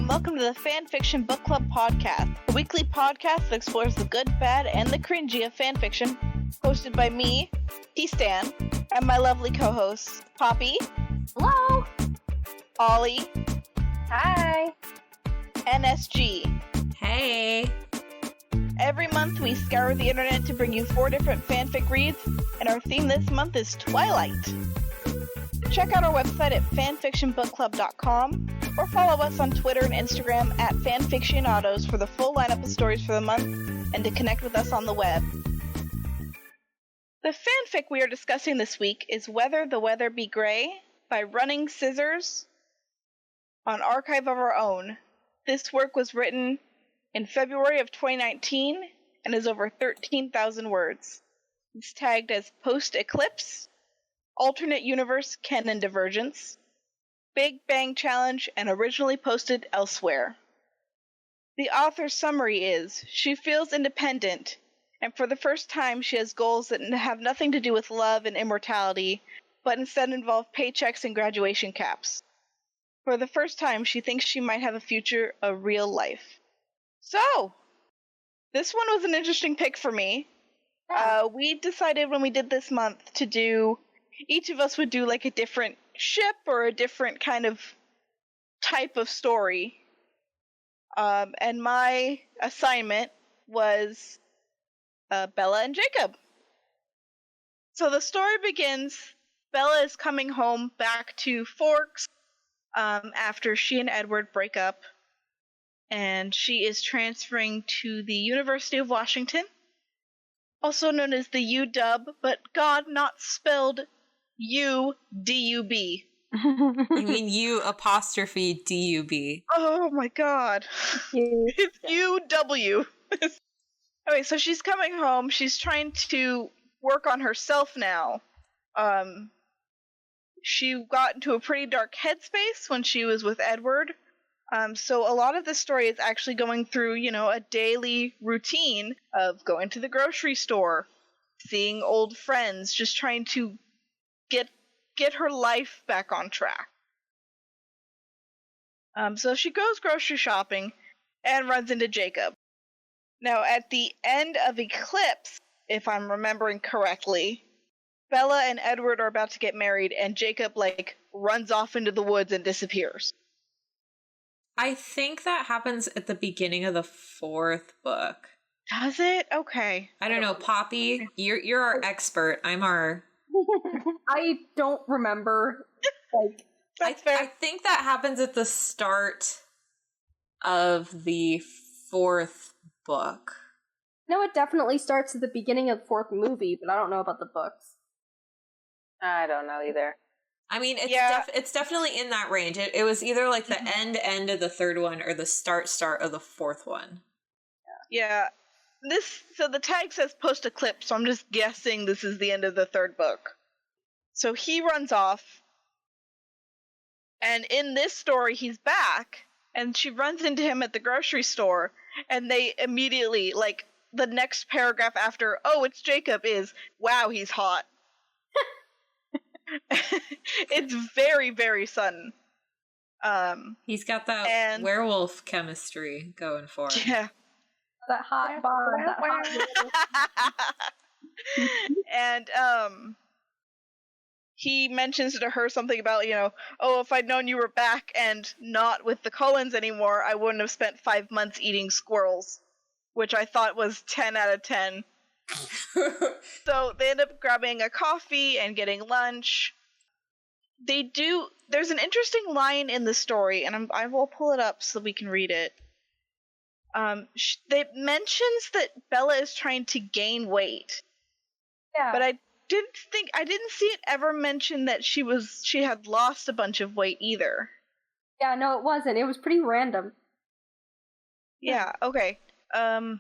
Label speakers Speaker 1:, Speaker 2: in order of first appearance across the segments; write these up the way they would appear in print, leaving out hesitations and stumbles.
Speaker 1: and welcome to the Fanfiction Book Club podcast, a weekly podcast that explores the good, bad, and the cringy of fanfiction, hosted by me, Tstan, and my lovely co-hosts, Poppy.
Speaker 2: Hello!
Speaker 1: Ollie.
Speaker 2: Hi!
Speaker 1: And SG.
Speaker 3: Hey!
Speaker 1: Every month we scour the internet to bring you 4 different fanfic reads, and our theme this month is Twilight. Check out our website at fanfictionbookclub.com, or follow us on Twitter and Instagram at fanfictionados for the full lineup of stories for the month, and to connect with us on the web. The fanfic we are discussing this week is Whether the Weather Be Grey by Runningsissors on Archive of Our Own. This work was written in February of 2019 and is over 13,000 words. It's tagged as post-Eclipse, alternate universe canon divergence, Big Bang Challenge, and originally posted elsewhere. The author's summary is, she feels independent, and for the first time she has goals that have nothing to do with love and immortality, but instead involve paychecks and graduation caps. For the first time she thinks she might have a future, a real life. So, this one was an interesting pick for me.
Speaker 2: Yeah.
Speaker 1: We decided when we did this month to do, each of us would do like a different ship or a different kind of type of story. And my assignment was Bella and Jacob. So the story begins, Bella is coming home back to Forks after she and Edward break up. And she is transferring to the University of Washington, also known as the UW, but God, not spelled U-D-U-B.
Speaker 3: You mean U''D-U-B.
Speaker 1: Oh my God. It's U-W. Okay, so she's coming home. She's trying to work on herself now. She got into a pretty dark headspace when she was with Edward. So a lot of the story is actually going through, a daily routine of going to the grocery store, seeing old friends, just trying to get her life back on track. So she goes grocery shopping and runs into Jacob. Now, at the end of Eclipse, if I'm remembering correctly, Bella and Edward are about to get married, and Jacob, runs off into the woods and disappears.
Speaker 3: I think that happens at the beginning of the 4th book.
Speaker 1: Does it? Okay.
Speaker 3: I don't know, Poppy, you're our expert. I'm our...
Speaker 2: I don't remember.
Speaker 1: That's fair.
Speaker 3: I think that happens at the start of the 4th book.
Speaker 2: No, it definitely starts at the beginning of the 4th movie, but I don't know about the books.
Speaker 4: I don't know either.
Speaker 3: I mean, it's definitely in that range. It was either the end of the 3rd one or the start of the 4th one.
Speaker 1: Yeah. So the tag says post-Eclipse, so I'm just guessing this is the end of the 3rd book. So he runs off, and in this story he's back, and she runs into him at the grocery store, and they immediately, the next paragraph after, oh, it's Jacob, is, wow, he's hot. It's very, very sudden.
Speaker 3: He's got that werewolf chemistry going for him.
Speaker 1: Yeah.
Speaker 2: That hot bond.
Speaker 1: And he mentions to her something about, oh, if I'd known you were back and not with the Cullens anymore, I wouldn't have spent 5 months eating squirrels, which I thought was 10 out of 10. So they end up grabbing a coffee and getting lunch. There's an interesting line in the story, and I will pull it up so we can read it. It mentions that Bella is trying to gain weight.
Speaker 2: Yeah.
Speaker 1: But I didn't see it ever mention that she had lost a bunch of weight either.
Speaker 2: Yeah, no, it wasn't. It was pretty random.
Speaker 1: Yeah, okay.
Speaker 2: I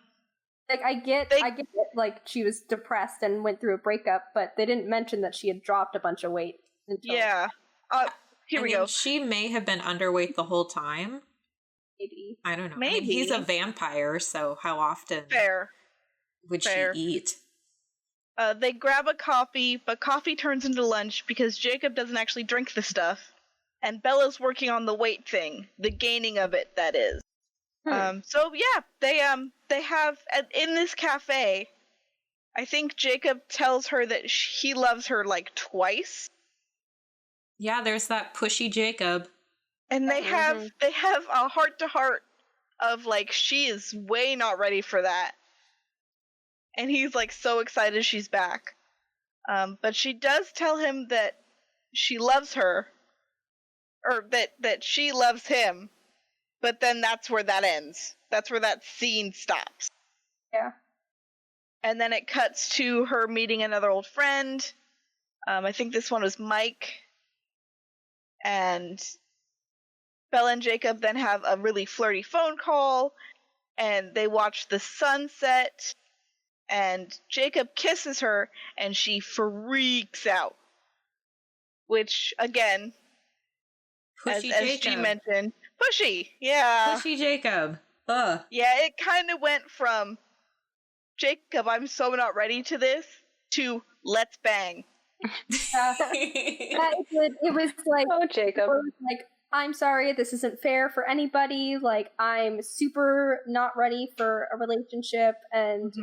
Speaker 2: get it, she was depressed and went through a breakup, but they didn't mention that she had dropped a bunch of weight.
Speaker 1: Yeah. Here we go.
Speaker 3: She may have been underweight the whole time.
Speaker 2: Maybe.
Speaker 3: I don't know.
Speaker 1: Maybe.
Speaker 3: I mean, he's a vampire, so how often would she eat?
Speaker 1: They grab a coffee, but coffee turns into lunch because Jacob doesn't actually drink the stuff. and Bella's working on the weight thing, the gaining of it, that is. So yeah, they have in this cafe, I think Jacob tells her that he loves her like twice.
Speaker 3: Yeah, there's that pushy Jacob.
Speaker 1: And they have a heart to heart of like, she is way not ready for that. And he's like so excited she's back. But she does tell him that she loves her, or that she loves him, but then that's where that ends. That's where that scene stops.
Speaker 2: Yeah.
Speaker 1: And then it cuts to her meeting another old friend. I think this one was Mike. And Bella and Jacob then have a really flirty phone call, and they watch the sunset, and Jacob kisses her, and she freaks out. Which, again, as G mentioned, pushy, yeah.
Speaker 3: Pushy Jacob. Ugh.
Speaker 1: Yeah, it kind of went from, Jacob, I'm so not ready to this, to let's bang.
Speaker 2: It was like,
Speaker 4: oh, Jacob.
Speaker 2: It was like, I'm sorry, this isn't fair for anybody. Like, I'm super not ready for a relationship, and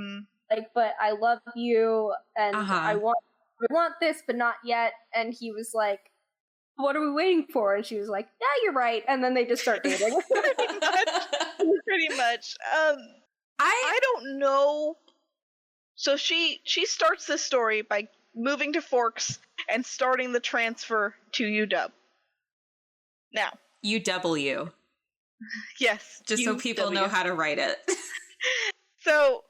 Speaker 2: like, but I love you, and I want this, but not yet. And he was like, what are we waiting for? And she was like, yeah, you're right. And then they just start dating.
Speaker 1: Pretty much. I don't know. So she starts this story by moving to Forks and starting the transfer to UW. Now.
Speaker 3: UW.
Speaker 1: Yes.
Speaker 3: Just so people know how to write it.
Speaker 1: So,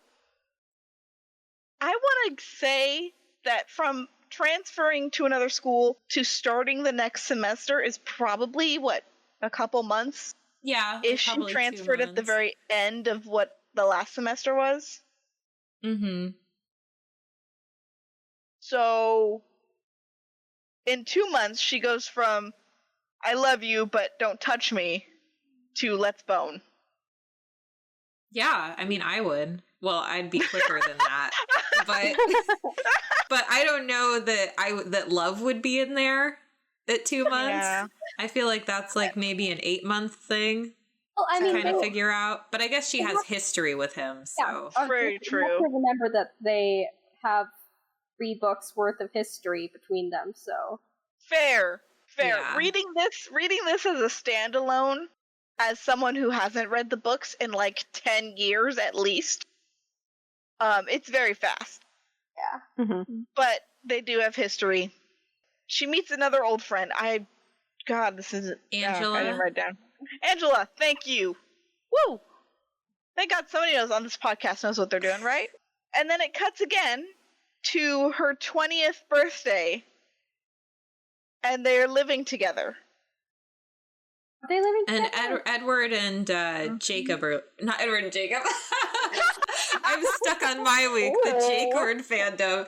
Speaker 1: I want to say that from transferring to another school to starting the next semester is probably, a couple months?
Speaker 3: Yeah.
Speaker 1: If she transferred at the very end of what the last semester was?
Speaker 3: Mm-hmm.
Speaker 1: So, in 2 months, she goes from, I love you, but don't touch me, to let's bone.
Speaker 3: Yeah, I mean, I would. Well, I'd be quicker than that. But I don't know that love would be in there at 2 months. Yeah. I feel like that's like maybe an 8-month thing. Well, I mean, kind of figure out. But I guess she has history with him, so.
Speaker 1: Yeah, very true.
Speaker 2: You have to remember that they have 3 books worth of history between them, so.
Speaker 1: Fair. Yeah. Reading this as a standalone, as someone who hasn't read the books in like 10 years at least, it's very fast.
Speaker 2: Yeah. Mm-hmm.
Speaker 1: But they do have history. She meets another old friend. This isn't
Speaker 3: Angela.
Speaker 1: I didn't write down. Angela, thank you. Woo! Thank God somebody else on this podcast knows what they're doing, right? And then it cuts again to her 20th birthday, and they're living together.
Speaker 2: Are they living together?
Speaker 3: And Edward and Jacob are not Edward and Jacob. I'm stuck on my week. The Jacob fandom.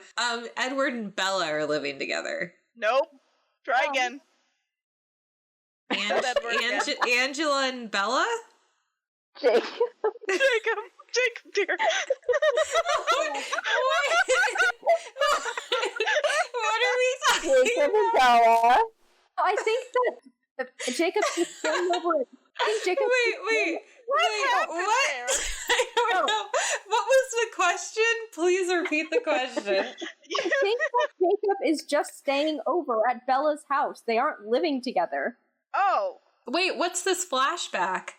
Speaker 3: Edward and Bella are living together.
Speaker 1: Nope. Try again.
Speaker 3: Angela and Bella?
Speaker 4: Jacob,
Speaker 1: dear.
Speaker 3: What are we talking
Speaker 4: Jacob
Speaker 3: about?
Speaker 4: and Bella.
Speaker 2: I think that Jacob is staying over. I think Jacob.
Speaker 3: Wait. What? I don't know. What was the question? Please repeat the question.
Speaker 2: I think that Jacob is just staying over at Bella's house. They aren't living together.
Speaker 1: Oh.
Speaker 3: Wait, what's this flashback?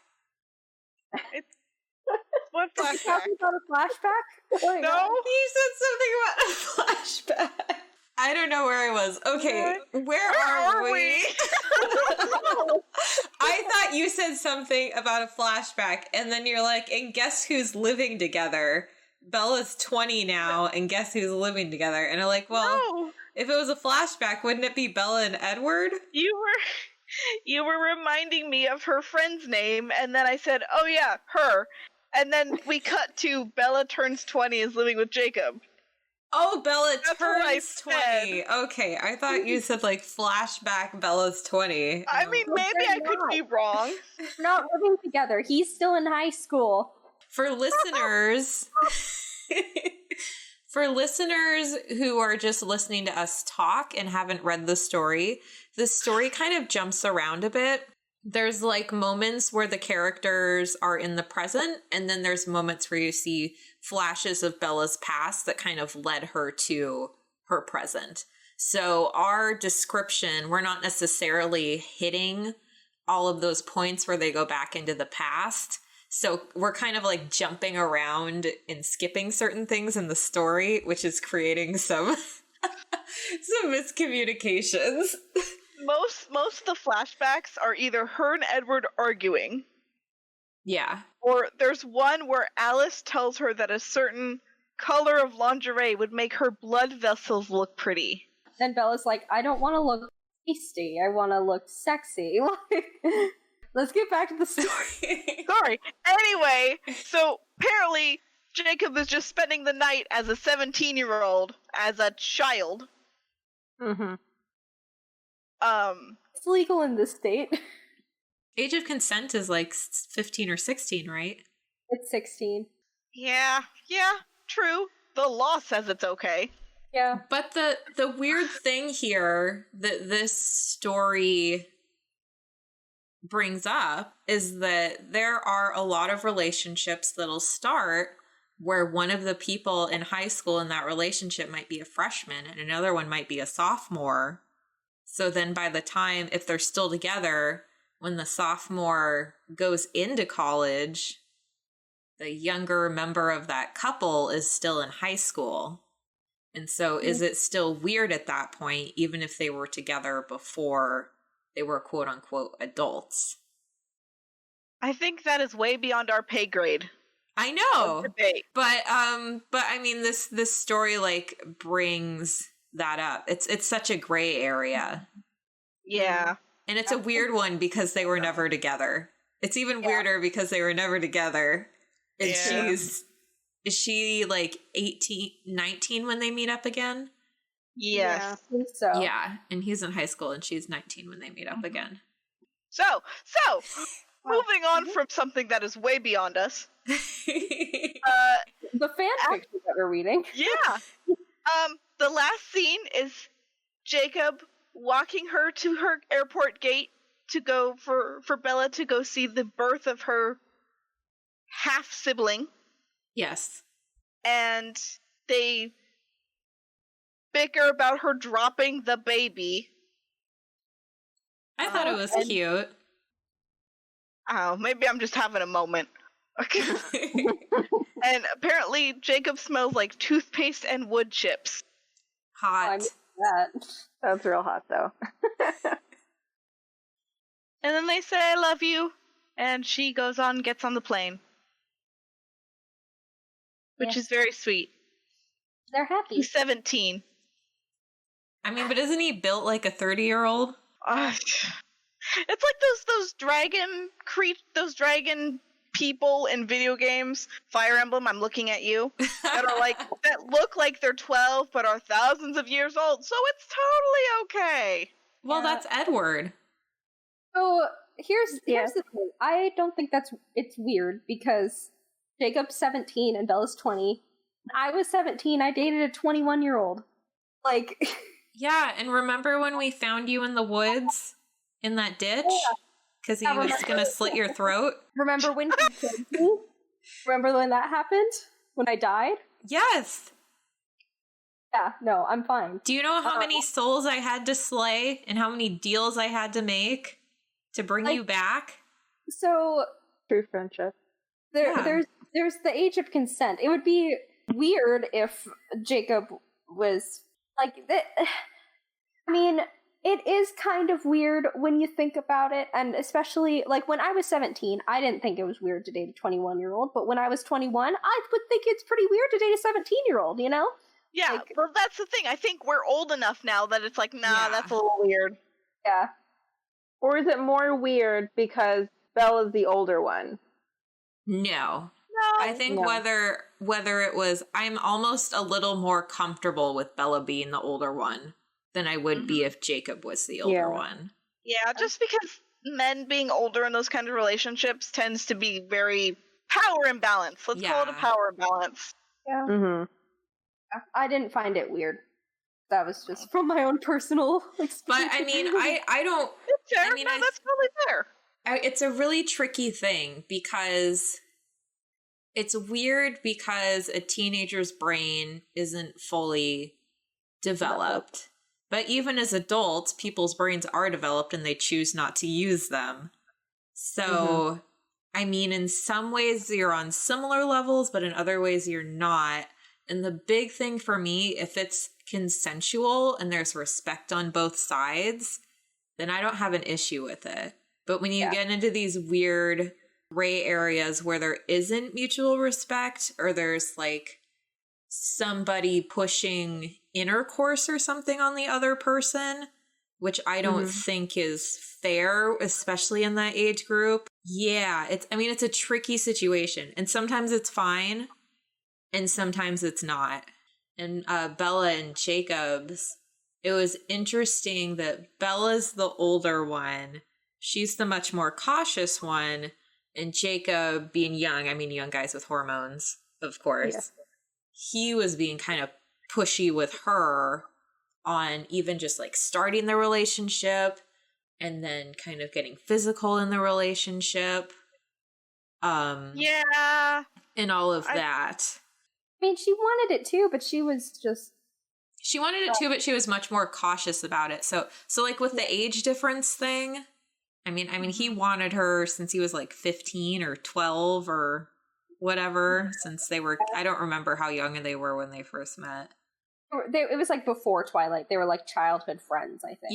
Speaker 1: What flashback?
Speaker 2: Are you talking about a flashback?
Speaker 1: No.
Speaker 3: You said something about a flashback. I don't know where I was. Okay, where are we? I thought you said something about a flashback, and then you're like, and guess who's living together? Bella's 20 now, and guess who's living together? And I'm like, well, if it was a flashback, wouldn't it be Bella and Edward?
Speaker 1: You were reminding me of her friend's name, and then I said, oh yeah, her. And then we cut to Bella turns 20 is living with Jacob.
Speaker 3: Oh, Bella turns 20. Okay, I thought you said like flashback Bella's 20.
Speaker 1: I mean, maybe I could be wrong.
Speaker 2: They're not living together. He's still in high school.
Speaker 3: For listeners, For listeners who are just listening to us talk and haven't read the story kind of jumps around a bit. There's like moments where the characters are in the present, and then there's moments where you see flashes of Bella's past that kind of led her to her present. So our description, we're not necessarily hitting all of those points where they go back into the past. So we're kind of like jumping around and skipping certain things in the story, which is creating some miscommunications.
Speaker 1: Most of the flashbacks are either her and Edward arguing.
Speaker 3: Yeah.
Speaker 1: Or there's one where Alice tells her that a certain color of lingerie would make her blood vessels look pretty.
Speaker 2: Then Bella's like, I don't want to look tasty. I want to look sexy. Let's get back to the story.
Speaker 1: Sorry. Anyway, so apparently Jacob was just spending the night as a 17-year-old, as a child.
Speaker 2: Mm-hmm. It's legal in this state.
Speaker 3: Age of consent is like 15 or 16, right?
Speaker 2: It's 16.
Speaker 1: Yeah, true. The law says it's okay.
Speaker 2: Yeah.
Speaker 3: But the weird thing here that this story brings up is that there are a lot of relationships that'll start where one of the people in high school in that relationship might be a freshman and another one might be a sophomore. So then by the time, if they're still together, when the sophomore goes into college, the younger member of that couple is still in high school. And so is it still weird at that point, even if they were together before they were quote unquote adults?
Speaker 1: I think that is way beyond our pay grade.
Speaker 3: I know. But I mean this story like brings that up. It's such a gray area.
Speaker 1: Yeah.
Speaker 3: And it's a weird one because they were never together. It's even weirder because they were never together. And is she like 18, 19 when they meet up again?
Speaker 1: Yes.
Speaker 2: Yeah, I think so.
Speaker 3: Yeah, and he's in high school and she's 19 when they meet up again.
Speaker 1: So, moving on from something that is way beyond us.
Speaker 2: The fanfic that we're reading.
Speaker 1: Yeah. The last scene is Jacob walking her to her airport gate to go for Bella to go see the birth of her half sibling.
Speaker 3: Yes.
Speaker 1: And they bicker about her dropping the baby.
Speaker 3: I thought it was cute.
Speaker 1: Oh, maybe I'm just having a moment. And apparently Jacob smells like toothpaste and wood chips.
Speaker 3: Hot.
Speaker 2: I missed that.
Speaker 4: That's real hot, though.
Speaker 1: And then they say, I love you. And she goes on and gets on the plane. Which is very sweet.
Speaker 2: They're happy.
Speaker 1: He's 17.
Speaker 3: I mean, but isn't he built like a 30-year-old?
Speaker 1: It's like those dragon people in video games. Fire Emblem, I'm looking at you. That are like that look like they're 12 but are thousands of years old. So it's totally okay.
Speaker 3: Well, that's Edward.
Speaker 2: So here's the thing. I don't think it's weird because Jacob's 17 and Bella's 20. I was 17. I dated a 21-year-old. Like,
Speaker 3: yeah, and remember when we found you in the woods in that ditch? Because he was going to slit your throat?
Speaker 2: Remember when he killed me? Remember when that happened? When I died?
Speaker 3: Yes.
Speaker 2: Yeah, no, I'm fine.
Speaker 3: Do you know how many souls I had to slay and how many deals I had to make to bring you back?
Speaker 2: So,
Speaker 4: true friendship.
Speaker 2: There's the age of consent. It would be weird if Jacob was like that. I mean, it is kind of weird when you think about it, and especially like when I was 17, I didn't think it was weird to date a 21-year-old, but when I was 21, I would think it's pretty weird to date a 17-year-old, you know?
Speaker 1: Yeah, like, well, that's the thing. I think we're old enough now that it's like, that's a little weird.
Speaker 2: Yeah.
Speaker 4: Or is it more weird because Bella's the older one?
Speaker 3: No. I think whether it was, I'm almost a little more comfortable with Bella being the older one than I would be if Jacob was the older one.
Speaker 1: Yeah, just because men being older in those kind of relationships tends to be very power imbalance. Let's call it a power imbalance.
Speaker 2: Yeah.
Speaker 4: Mm-hmm.
Speaker 2: I didn't find it weird. That was just from my own personal experience.
Speaker 3: But I mean, I don't.
Speaker 1: It's fair.
Speaker 3: I mean,
Speaker 1: no, that's totally fair.
Speaker 3: It's a really tricky thing because it's weird because a teenager's brain isn't fully developed. But even as adults, people's brains are developed and they choose not to use them. So, I mean, in some ways you're on similar levels, but in other ways you're not. And the big thing for me, if it's consensual and there's respect on both sides, then I don't have an issue with it. But when you get into these weird gray areas where there isn't mutual respect or there's like somebody pushing intercourse or something on the other person, which I don't think is fair, especially in that age group. Yeah, it's a tricky situation. And sometimes it's fine and sometimes it's not. And Bella and Jacob's, it was interesting that Bella's the older one. She's the much more cautious one. And Jacob, being young, young guys with hormones, of course, he was being kind of pushy with her on even just like starting the relationship and then kind of getting physical in the relationship. And all of that.
Speaker 2: I mean, she wanted it too, but she was just...
Speaker 3: She wanted it too, but she was much more cautious about it. So like with the age difference thing, I mean, he wanted her since he was like 15 or 12 or whatever, since they were, I don't remember how young they were when they first met.
Speaker 2: It was like before Twilight. They were like childhood friends, I think.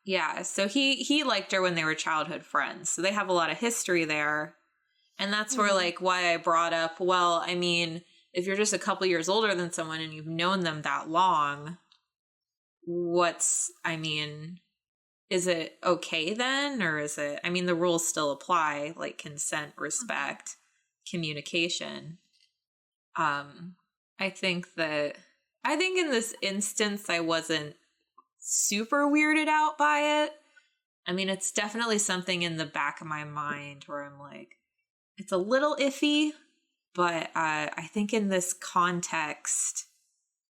Speaker 3: Yeah. So he liked her when they were childhood friends. So they have a lot of history there. And that's where like why I brought up, well, I mean, if you're just a couple years older than someone and you've known them that long, is it okay then? Or is it, the rules still apply, like consent, respect, communication. I think in this instance, I wasn't super weirded out by it. It's definitely something in the back of my mind where I'm like, it's a little iffy, but I think in this context,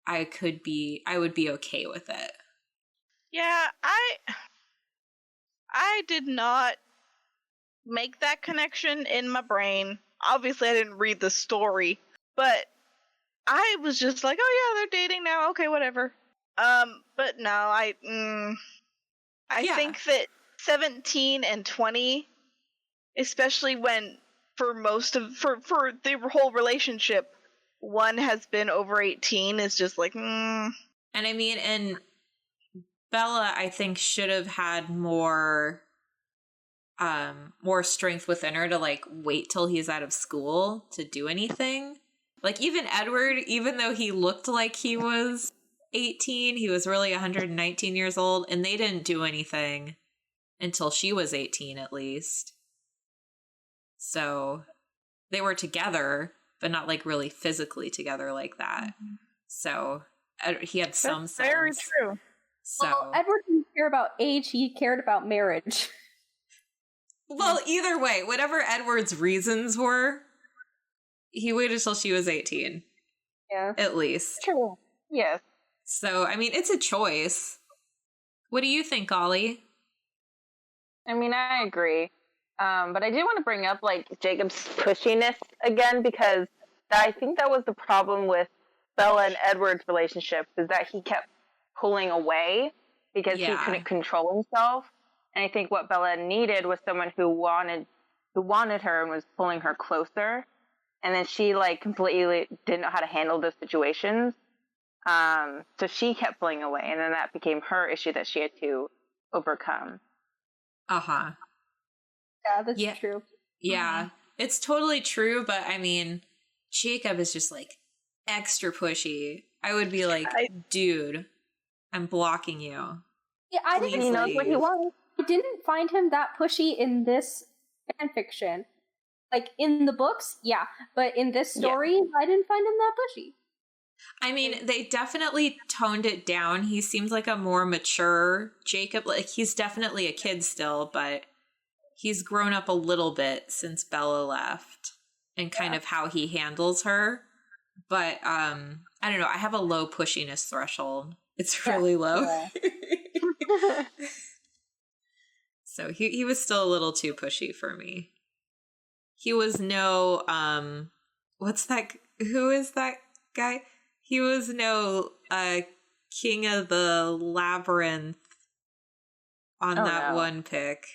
Speaker 3: I would be okay with it.
Speaker 1: Yeah, I did not make that connection in my brain. Obviously, I didn't read the story, but I was just like, oh yeah, they're dating now. Okay, whatever. But no, I think that 17 and 20, especially when for the whole relationship, one has been over 18 is just like, And
Speaker 3: and Bella, I think, should have had more strength within her to like wait till he's out of school to do anything. Like even Edward, even though he looked like he was 18, he was really 119 years old, and they didn't do anything until she was 18 at least. So they were together, but not like really physically together like that. So he had some sense.
Speaker 1: Very true.
Speaker 3: So
Speaker 2: well, Edward didn't care about age, he cared about marriage.
Speaker 3: Well, either way, whatever Edward's reasons were, he waited till she was 18.
Speaker 2: Yeah.
Speaker 3: At least.
Speaker 1: True. Yes.
Speaker 3: So, it's a choice. What do you think, Ollie?
Speaker 4: I agree. But I do want to bring up, like, Jacob's pushiness again, because I think that was the problem with Bella and Edward's relationship, is that he kept pulling away because he couldn't control himself. And I think what Bella needed was someone who wanted her and was pulling her closer. And then she, like, completely didn't know how to handle those situations. So she kept pulling away, and then that became her issue that she had to overcome.
Speaker 3: Uh-huh.
Speaker 2: Yeah, that's true.
Speaker 3: Yeah, it's totally true, but Jacob is just like extra pushy. I would be like, dude, I'm blocking you.
Speaker 2: Yeah, I didn't
Speaker 4: He knows what he wants.
Speaker 2: I didn't find him that pushy in this fanfiction. Like, in the books, yeah, but in this story, I didn't find him that pushy.
Speaker 3: They definitely toned it down. He seems like a more mature Jacob. Like, he's definitely a kid still, but he's grown up a little bit since Bella left and kind of how he handles her. But, I don't know. I have a low pushiness threshold. It's really low.
Speaker 2: Yeah.
Speaker 3: So he was still a little too pushy for me. He was no, what's that? Who is that guy? He was no King of the Labyrinth on one pick.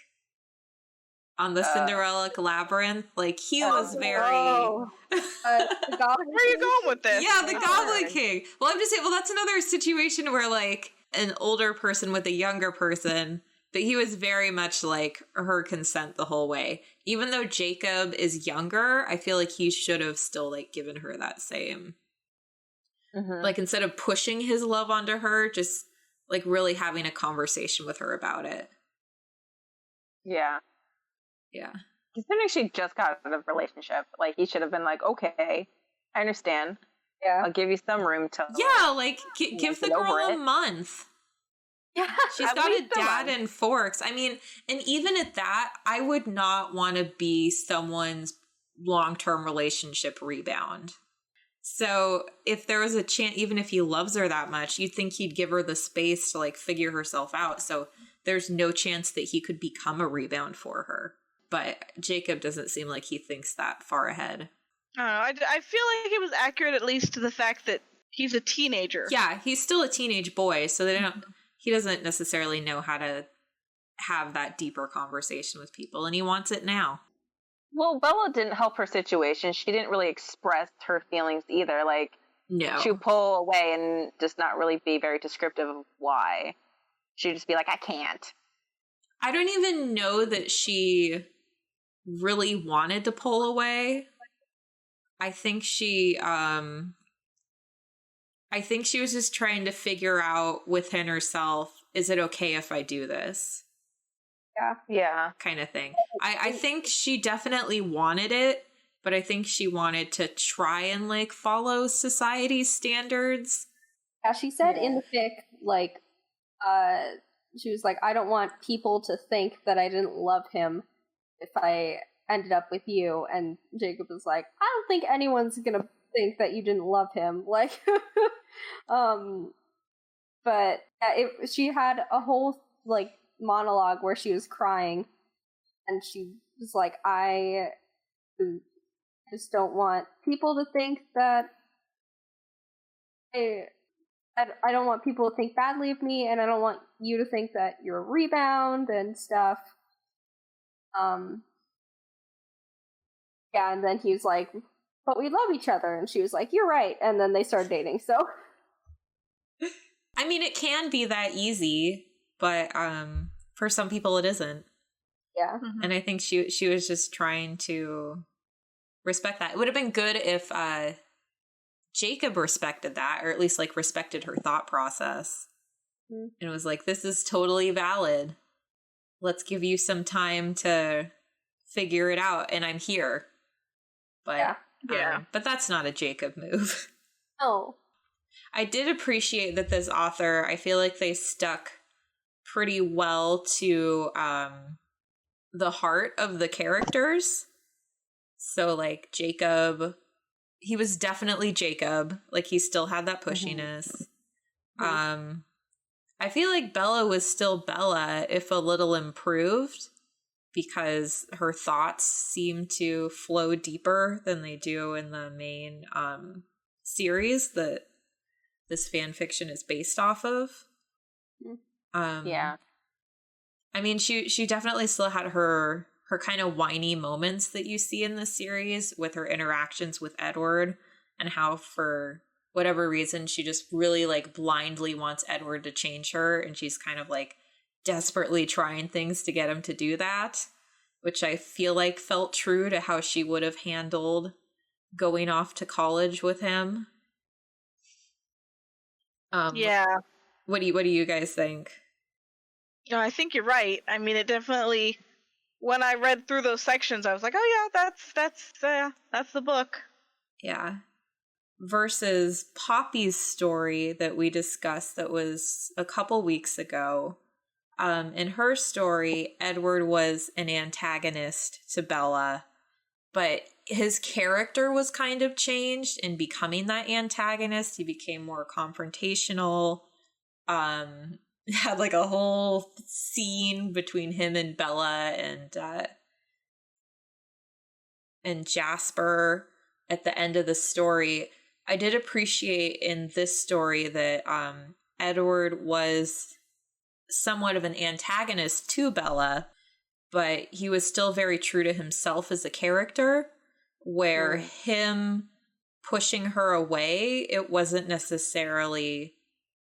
Speaker 3: On the Cinderella Labyrinth. Like, he was very...
Speaker 2: the Goblin
Speaker 1: Where are you going with this?
Speaker 3: Yeah, the Goblin King. Well, I'm just saying, that's another situation where, like, an older person with a younger person, but he was very much, like, her consent the whole way. Even though Jacob is younger, I feel like he should have still, like, given her that same... Mm-hmm. Like, instead of pushing his love onto her, just, like, really having a conversation with her about it.
Speaker 4: Yeah.
Speaker 3: Yeah.
Speaker 4: Considering she just got out of a relationship, like, he should have been like, okay, I understand.
Speaker 2: Yeah.
Speaker 4: I'll give you some room to...
Speaker 3: Yeah, like, give the girl a month.
Speaker 2: Yeah.
Speaker 3: She's got a dad and forks. I mean, and even at that, I would not want to be someone's long-term relationship rebound. So if there was a chance, even if he loves her that much, you'd think he'd give her the space to, like, figure herself out. So there's no chance that he could become a rebound for her. But Jacob doesn't seem like he thinks that far ahead.
Speaker 1: I don't know. I feel like it was accurate, at least to the fact that he's a teenager.
Speaker 3: Yeah, he's still a teenage boy, so he doesn't necessarily know how to have that deeper conversation with people, and he wants it now.
Speaker 4: Well, Bella didn't help her situation. She didn't really express her feelings either. Like,
Speaker 3: no.
Speaker 4: She would pull away and just not really be very descriptive of why. She'd just be like, I can't.
Speaker 3: I don't even know that she really wanted to pull away. I think she was just trying to figure out within herself, is it okay if I do this?
Speaker 4: Yeah.
Speaker 3: Kind of thing. I think she definitely wanted it, but I think she wanted to try and, like, follow society's standards.
Speaker 2: Yeah, she said in the fic, like, she was like, I don't want people to think that I didn't love him if I ended up with you. And Jacob was like, I don't think anyone's gonna think that you didn't love him. Like, but she had a whole, like, monologue where she was crying, and she was like, I just don't want people to think that I don't want people to think badly of me, and I don't want you to think that you're a rebound and stuff. Yeah, and then he was like, but we love each other, and she was like, you're right, and then they started dating, so.
Speaker 3: I mean, it can be that easy, but for some people it isn't.
Speaker 2: Yeah.
Speaker 3: Mm-hmm. And I think she was just trying to respect that. It would have been good if Jacob respected that, or at least, like, respected her thought process. Mm-hmm. And it was like, this is totally valid. Let's give you some time to figure it out, and I'm here. But but that's not a Jacob move.
Speaker 2: Oh.
Speaker 3: I did appreciate that this author, I feel like they stuck pretty well to the heart of the characters. So, like, Jacob, he was definitely Jacob. Like, he still had that pushiness. Mm-hmm. I feel like Bella was still Bella, if a little improved, because her thoughts seem to flow deeper than they do in the main series that this fan fiction is based off of.
Speaker 4: Yeah.
Speaker 3: I mean, she definitely still had her kind of whiny moments that you see in the series with her interactions with Edward, and how for whatever reason she just really, like, blindly wants Edward to change her, and she's kind of, like, desperately trying things to get him to do that, which I feel like felt true to how she would have handled going off to college with him.
Speaker 1: Yeah.
Speaker 3: What do you guys think?
Speaker 1: You know, I think you're right. I mean, it definitely, when I read through those sections, I was like, oh yeah, that's the book.
Speaker 3: Yeah. Versus Poppy's story that we discussed that was a couple weeks ago. In her story, Edward was an antagonist to Bella, but his character was kind of changed in becoming that antagonist. He became more confrontational. Had like a whole scene between him and Bella and Jasper at the end of the story. I did appreciate in this story that Edward was somewhat of an antagonist to Bella, but he was still very true to himself as a character, where him pushing her away, it wasn't necessarily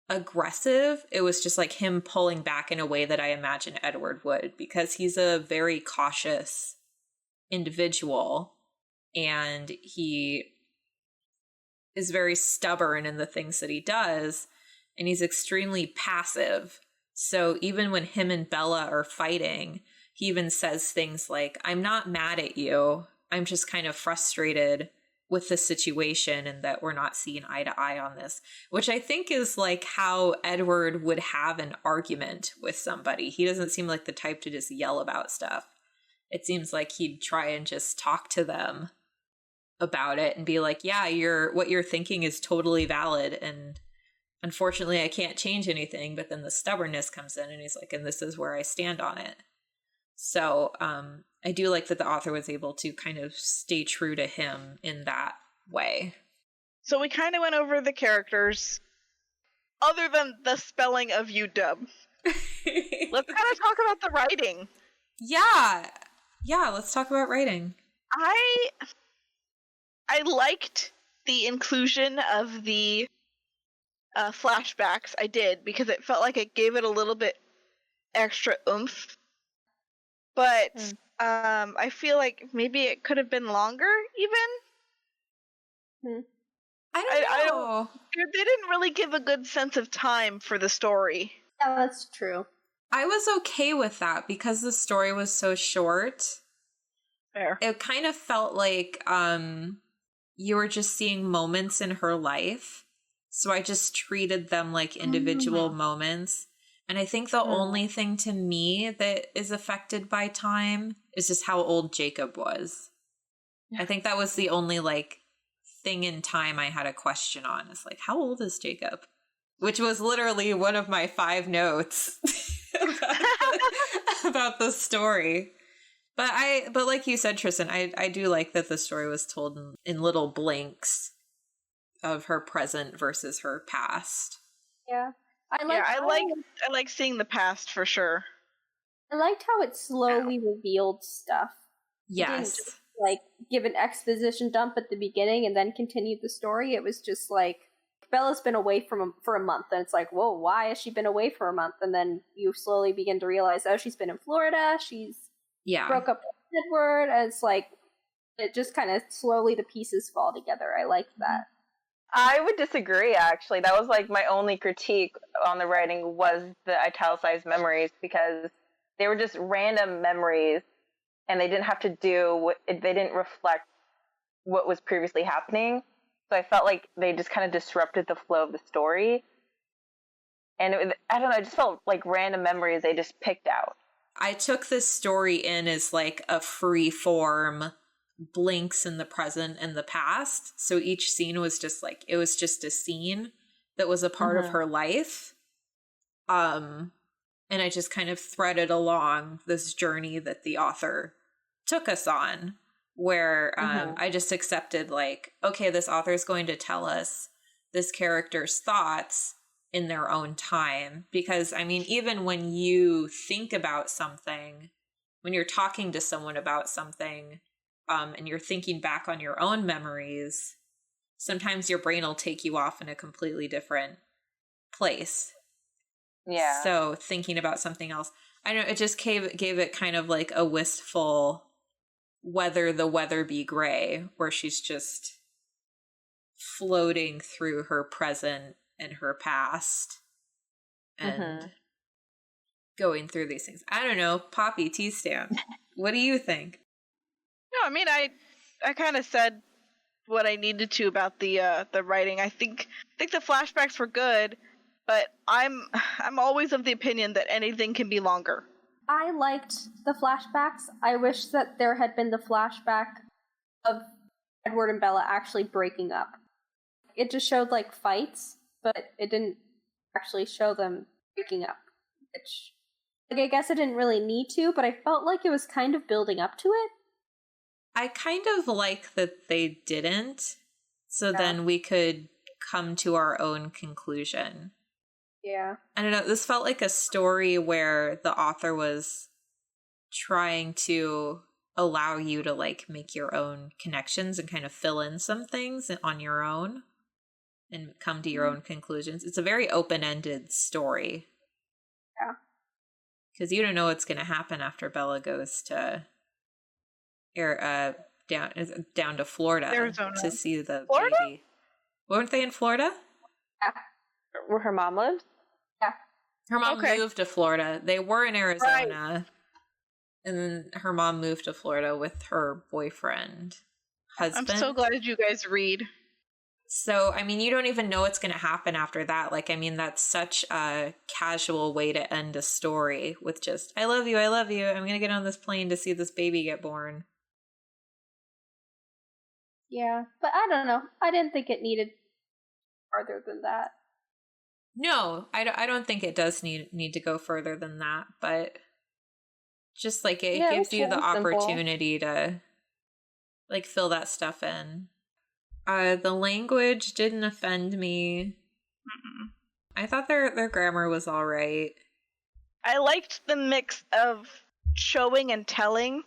Speaker 3: aggressive. It was just like him pulling back in a way that I imagine Edward would, because he's a very cautious individual and he is very stubborn in the things that he does, and he's extremely passive. So even when him and Bella are fighting, he even says things like, "I'm not mad at you. I'm just kind of frustrated with the situation and that we're not seeing eye to eye on this," which I think is like how Edward would have an argument with somebody. He doesn't seem like the type to just yell about stuff. It seems like he'd try and just talk to them about it and be like, yeah, what you're thinking is totally valid, and unfortunately I can't change anything. But then the stubbornness comes in and he's like, and this is where I stand on it. So I do like that the author was able to kind of stay true to him in that way.
Speaker 1: So we kind of went over the characters, other than the spelling of UW. Let's kind of talk about the writing.
Speaker 3: Yeah, let's talk about writing.
Speaker 1: I liked the inclusion of the flashbacks. I did, because it felt like it gave it a little bit extra oomph. But I feel like maybe it could have been longer, even.
Speaker 3: I don't know.
Speaker 1: They didn't really give a good sense of time for the story.
Speaker 2: Yeah, that's true.
Speaker 3: I was okay with that because the story was so short.
Speaker 1: Fair.
Speaker 3: It kind of felt like you were just seeing moments in her life. So I just treated them like individual moments. And I think the only thing to me that is affected by time is just how old Jacob was. Yeah. I think that was the only like thing in time I had a question on. Is like, how old is Jacob? Which was literally one of my 5 notes about the story. But like you said, Tristan, I do like that the story was told in little blinks of her present versus her past.
Speaker 2: Yeah. I
Speaker 1: like seeing the past for sure.
Speaker 2: I liked how it slowly revealed stuff.
Speaker 3: Yes.
Speaker 2: It didn't just, like, give an exposition dump at the beginning and then continued the story. It was just like, Bella's been away for a month, and it's like, whoa, why has she been away for a month? And then you slowly begin to realize, oh, she's been in Florida, she's broke up with Edward, and it's like, it just kind of slowly the pieces fall together. I liked that.
Speaker 4: I would disagree, actually. That was like my only critique on the writing was the italicized memories, because they were just random memories and they didn't have to they didn't reflect what was previously happening. So I felt like they just kind of disrupted the flow of the story. And I don't know, I just felt like random memories they just picked out.
Speaker 3: I took this story in as like a free form blinks in the present and the past. So each scene was just like, it was just a scene that was a part of her life. And I just kind of threaded along this journey that the author took us on, where I just accepted like, okay, this author is going to tell us this character's thoughts in their own time. Because I mean, even when you think about something, when you're talking to someone about something, and you're thinking back on your own memories, sometimes your brain will take you off in a completely different place.
Speaker 4: Yeah.
Speaker 3: So thinking about something else, I don't know, it just gave it kind of like a wistful whether the weather be gray, where she's just floating through her present and her past and going through these things. I don't know, Poppy, Tstan, what do you think?
Speaker 1: No, I mean, I kind of said what I needed to about the writing. I think the flashbacks were good, but I'm always of the opinion that anything can be longer.
Speaker 2: I liked the flashbacks. I wish that there had been the flashback of Edward and Bella actually breaking up. It just showed like fights, but it didn't actually show them breaking up. Which, like, I guess it didn't really need to, but I felt like it was kind of building up to it.
Speaker 3: I kind of like that they didn't, so then we could come to our own conclusion.
Speaker 2: Yeah.
Speaker 3: I don't know, this felt like a story where the author was trying to allow you to, like, make your own connections and kind of fill in some things on your own and come to your own conclusions. It's a very open-ended story.
Speaker 2: Yeah.
Speaker 3: Because you don't know what's going to happen after Bella goes to down to Florida
Speaker 1: Arizona.
Speaker 3: to see the
Speaker 1: Florida?
Speaker 3: baby. Weren't they in Florida?
Speaker 2: Yeah.
Speaker 4: Where her mom lives?
Speaker 2: Yeah.
Speaker 3: Her mom moved to Florida. They were in Arizona. Right. And then her mom moved to Florida with her boyfriend, husband.
Speaker 1: I'm so glad you guys read.
Speaker 3: So, I mean, you don't even know what's going to happen after that. Like, I mean, that's such a casual way to end a story with just, I love you, I'm going to get on this plane to see this baby get born.
Speaker 2: Yeah, but I don't know. I didn't think it needed farther than that.
Speaker 3: No, I don't think it does need to go further than that, but just, like, it gives you the opportunity to, like, fill that stuff in. The language didn't offend me. Mm-mm. I thought their grammar was all right.
Speaker 1: I liked the mix of showing and telling.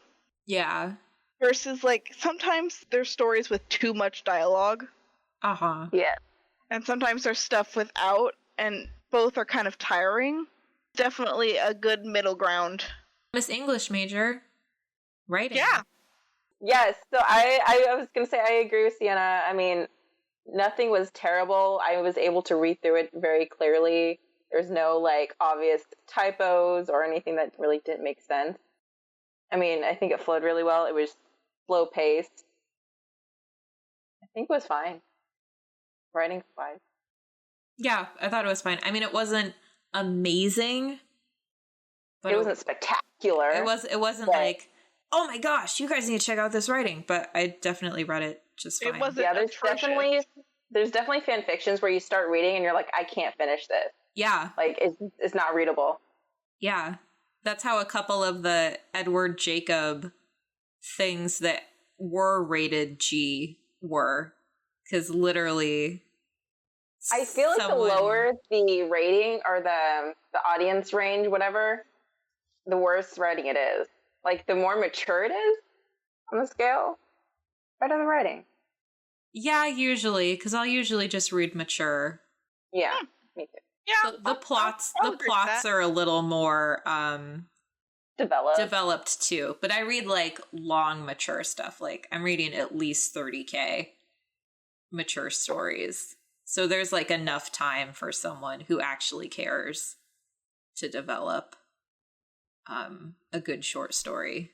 Speaker 3: Yeah.
Speaker 1: Versus, like, sometimes there's stories with too much dialogue.
Speaker 3: Uh-huh.
Speaker 4: Yeah.
Speaker 1: And sometimes there's stuff without, and both are kind of tiring. Definitely a good middle ground.
Speaker 3: Miss English major. Writing.
Speaker 1: Yeah.
Speaker 4: Yes, so I was going to say I agree with Sienna. I mean, nothing was terrible. I was able to read through it very clearly. There's no, like, obvious typos or anything that really didn't make sense. I mean, I think it flowed really well. It was slow-paced. I think it was fine. Writing's fine.
Speaker 3: Yeah, I thought it was fine. I mean, it wasn't amazing. But
Speaker 4: it wasn't spectacular.
Speaker 3: It wasn't like, oh my gosh, you guys need to check out this writing. But I definitely read it just fine.
Speaker 1: It wasn't
Speaker 4: there's definitely fan fictions where you start reading and you're like, I can't finish this.
Speaker 3: Yeah.
Speaker 4: Like, it's not readable.
Speaker 3: Yeah. That's how a couple of the Edward Jacob things that were rated G were. Because literally...
Speaker 4: I feel like the lower the rating or the audience range, whatever, the worse writing it is. Like, the more mature it is on the scale, better the writing.
Speaker 3: Yeah, usually, because I'll usually just read mature.
Speaker 4: Yeah, me too.
Speaker 3: Yeah, so the plots are a little more developed too. But I read, like, long mature stuff. Like, I'm reading at least 30K mature stories. So there's, like, enough time for someone who actually cares to develop a good short story.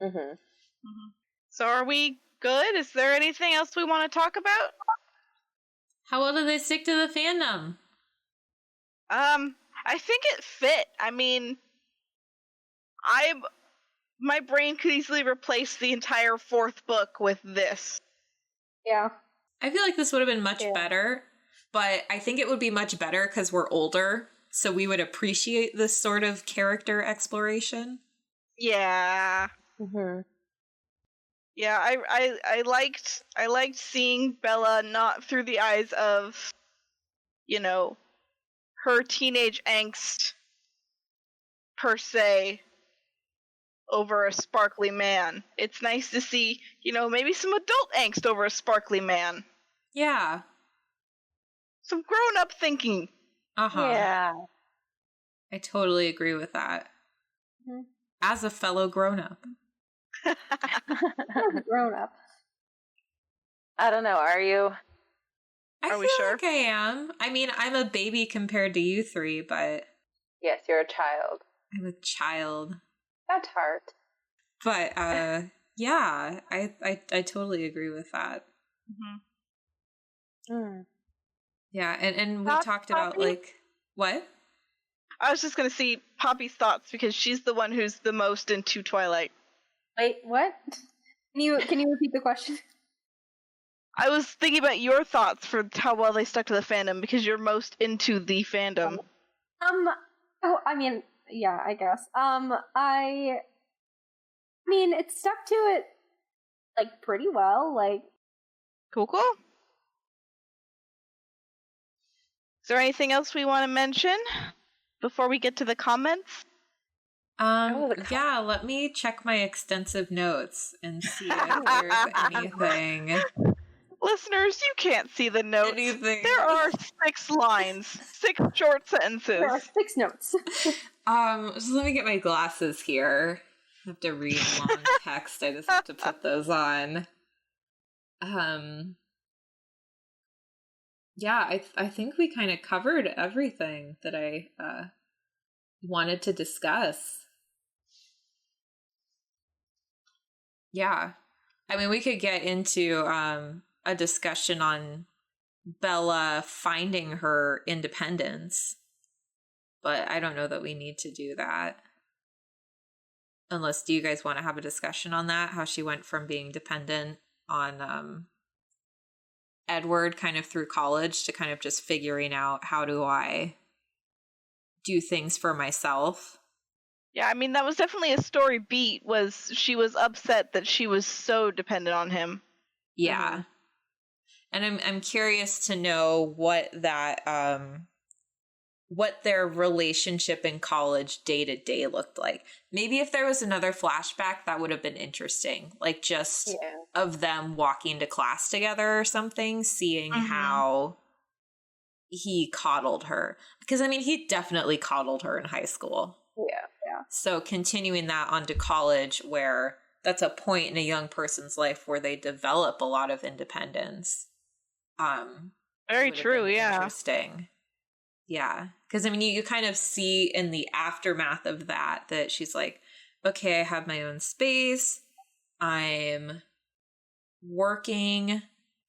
Speaker 4: Mm-hmm. Mm-hmm.
Speaker 1: So are we good? Is there anything else we want to talk about?
Speaker 3: How well do they stick to the fandom?
Speaker 1: I think it fit. I mean, my brain could easily replace the entire fourth book with this.
Speaker 2: Yeah.
Speaker 3: I feel like this would have been much better, but I think it would be much better because we're older, so we would appreciate this sort of character exploration.
Speaker 1: Yeah.
Speaker 4: Mm-hmm.
Speaker 1: Yeah, I liked seeing Bella not through the eyes of, you know, her teenage angst per se over a sparkly man. It's nice to see, you know, maybe some adult angst over a sparkly man.
Speaker 3: Yeah.
Speaker 1: Some grown-up thinking.
Speaker 3: Uh-huh.
Speaker 4: Yeah.
Speaker 3: I totally agree with that. Mm-hmm. As a fellow grown-up.
Speaker 2: Grown-up.
Speaker 4: I don't know, are you?
Speaker 3: I feel
Speaker 1: sure?
Speaker 3: like I am. I mean, I'm a baby compared to you three, but...
Speaker 4: Yes, you're a child.
Speaker 3: I'm a child.
Speaker 4: At heart.
Speaker 3: But, yeah, I totally agree with that.
Speaker 1: Mm-hmm.
Speaker 4: Mm.
Speaker 3: Yeah, and we talked about, like... What?
Speaker 1: I was just going to see Poppy's thoughts, because she's the one who's the most into Twilight.
Speaker 2: Wait, what? Can you repeat the question?
Speaker 1: I was thinking about your thoughts for how well they stuck to the fandom because you're most into the fandom.
Speaker 2: I mean, yeah, I guess. I mean, it stuck to it, like, pretty well, like...
Speaker 1: Cool. Is there anything else we want to mention before we get to the comments?
Speaker 3: Yeah, let me check my extensive notes and see if there's anything.
Speaker 1: Listeners, you can't see the notes. There are 6 lines, 6 short sentences.
Speaker 2: There are 6 notes.
Speaker 3: So let me get my glasses here. I have to read long text. I just have to put those on. Yeah, I think we kind of covered everything that I wanted to discuss. Yeah. I mean, we could get into a discussion on Bella finding her independence, but I don't know that we need to do that. Unless, do you guys want to have a discussion on that? How she went from being dependent on Edward kind of through college to kind of just figuring out, how do I do things for myself?
Speaker 1: Yeah, I mean, that was definitely a story beat, was she was upset that she was so dependent on him.
Speaker 3: Yeah. Mm-hmm. And I'm curious to know what that what their relationship in college day to day looked like. Maybe if there was another flashback, that would have been interesting. Like just of them walking to class together or something, seeing how he coddled her. Because I mean, he definitely coddled her in high school.
Speaker 4: Yeah.
Speaker 3: So continuing that onto college, where that's a point in a young person's life where they develop a lot of independence.
Speaker 1: Very true, yeah.
Speaker 3: Interesting. Yeah. Because, I mean, you kind of see in the aftermath of that she's like, okay, I have my own space. I'm working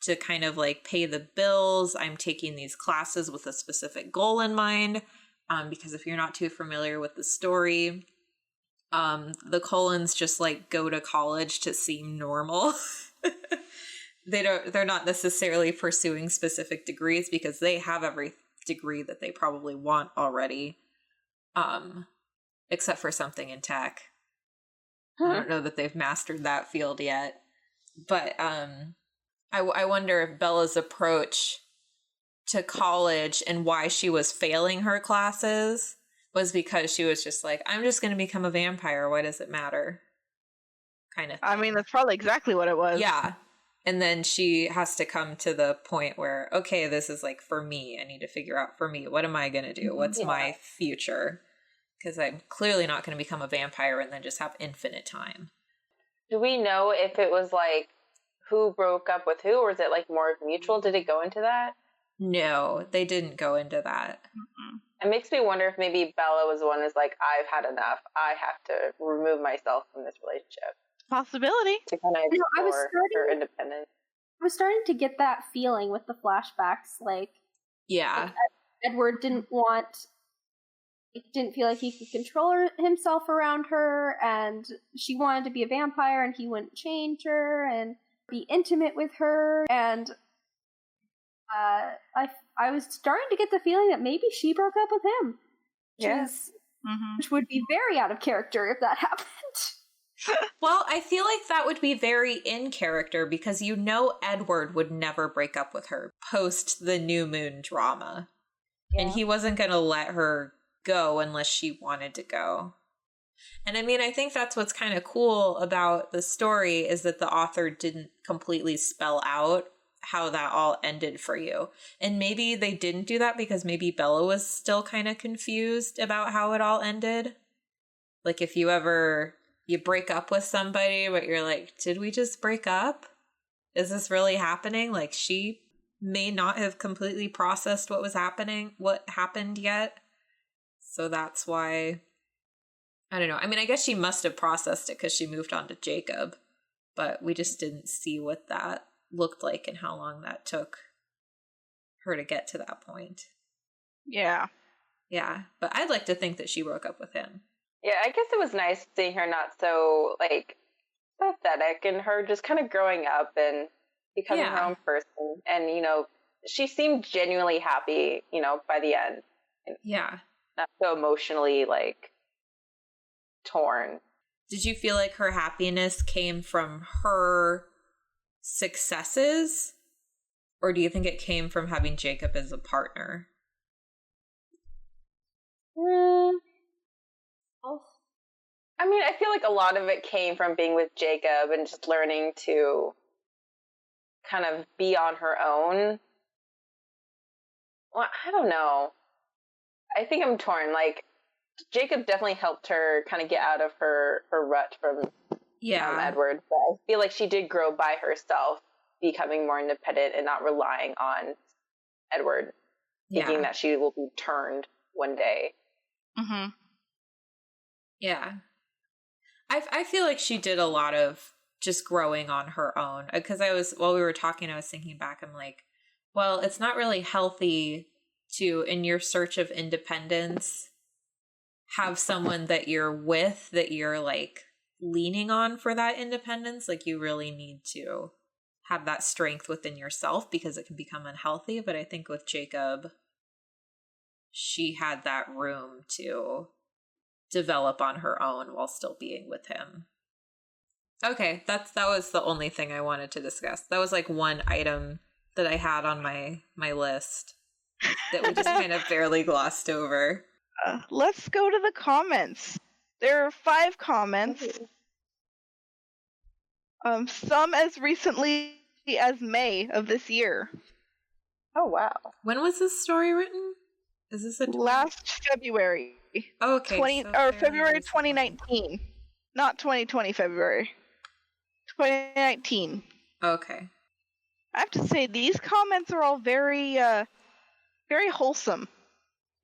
Speaker 3: to kind of like pay the bills. I'm taking these classes with a specific goal in mind. Because if you're not too familiar with the story, the Cullens just like go to college to seem normal. They're not necessarily pursuing specific degrees because they have every degree that they probably want already. Except for something in tech. I don't know that they've mastered that field yet. But I wonder if Bella's approach to college and why she was failing her classes was because she was just like, I'm just going to become a vampire. Why does it matter? Kind of thing.
Speaker 1: I mean, that's probably exactly what it was.
Speaker 3: Yeah. And then she has to come to the point where, okay, this is like for me. I need to figure out for me, what am I going to do? What's my future? Because I'm clearly not going to become a vampire and then just have infinite time.
Speaker 4: Do we know if it was like who broke up with who, or is it like more mutual? Did it go into that?
Speaker 3: No, they didn't go into that.
Speaker 4: It makes me wonder if maybe Bella was the one who's like, I've had enough. I have to remove myself from this relationship.
Speaker 1: Possibility.
Speaker 4: To kind of explore her independence.
Speaker 2: I was starting to get that feeling with the flashbacks. Like,
Speaker 3: yeah,
Speaker 2: Edward didn't feel like he could control himself around her, and she wanted to be a vampire, and he wouldn't change her and be intimate with her, and I was starting to get the feeling that maybe she broke up with him. Which would be very out of character if that happened.
Speaker 3: Well, I feel like that would be very in character because Edward would never break up with her post the New Moon drama. Yeah. And he wasn't going to let her go unless she wanted to go. And I mean, I think that's what's kind of cool about the story is that the author didn't completely spell out how that all ended for you. And maybe they didn't do that because maybe Bella was still kind of confused about how it all ended. Like if you break up with somebody, but you're like, did we just break up? Is this really happening? Like she may not have completely processed what happened yet. So that's why, I don't know. I mean, I guess she must have processed it because she moved on to Jacob, but we just didn't see what that looked like and how long that took her to get to that point.
Speaker 1: Yeah.
Speaker 3: Yeah. But I'd like to think that she broke up with him.
Speaker 4: Yeah, I guess it was nice seeing her not so, like, pathetic and her just kind of growing up and becoming her own person. And, you know, she seemed genuinely happy, you know, by the end.
Speaker 3: Yeah.
Speaker 4: Not so emotionally, like, torn.
Speaker 3: Did you feel like her happiness came from her successes? Or do you think it came from having Jacob as a partner?
Speaker 4: I mean, I feel like a lot of it came from being with Jacob and just learning to kind of be on her own. Well, I don't know. I think I'm torn. Like, Jacob definitely helped her kind of get out of her rut from Edward. But I feel like she did grow by herself, becoming more independent and not relying on Edward, thinking that she will be turned one day.
Speaker 1: Mm-hmm.
Speaker 3: Yeah. I feel like she did a lot of just growing on her own. Because while we were talking, I was thinking back, I'm like, well, it's not really healthy to, in your search of independence, have someone that you're with that you're like leaning on for that independence. Like, you really need to have that strength within yourself because it can become unhealthy. But I think with Jacob, she had that room to develop on her own while still being with him. Okay, that was the only thing I wanted to discuss. That was like one item that I had on my list that we just kind of barely glossed over.
Speaker 1: Let's go to the comments. There are 5 comments. Some as recently as May of this year.
Speaker 4: Oh, wow.
Speaker 3: When was this story written? Is this
Speaker 1: last February?
Speaker 3: Oh, okay.
Speaker 1: February 2019. Not 2020 February. 2019.
Speaker 3: Okay.
Speaker 1: I have to say, these comments are all very, very wholesome.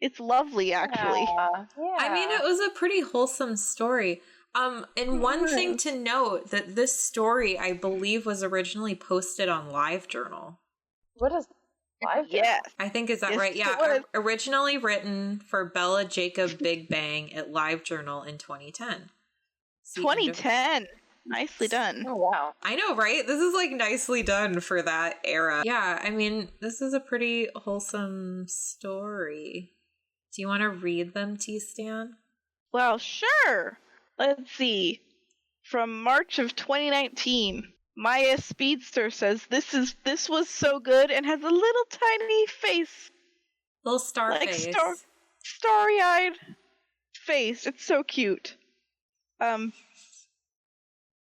Speaker 1: It's lovely, actually.
Speaker 4: Yeah.
Speaker 3: I mean, it was a pretty wholesome story. And one thing to note, that this story, I believe, was originally posted on LiveJournal.
Speaker 4: What is LiveJournal?
Speaker 1: Yes.
Speaker 3: I think, is that right? Yeah. Originally written for Bella Jacob Big Bang at LiveJournal in 2010.
Speaker 1: 2010. Nicely done.
Speaker 4: Oh, wow.
Speaker 3: I know, right? This is like nicely done for that era. Yeah, I mean, this is a pretty wholesome story. Do you want to read them, Tstan?
Speaker 1: Well, sure. Let's see. From March of 2019, Maya Speedster says, this was so good and has a little tiny face.
Speaker 3: Little star
Speaker 1: like
Speaker 3: face.
Speaker 1: Starry-eyed face. It's so cute.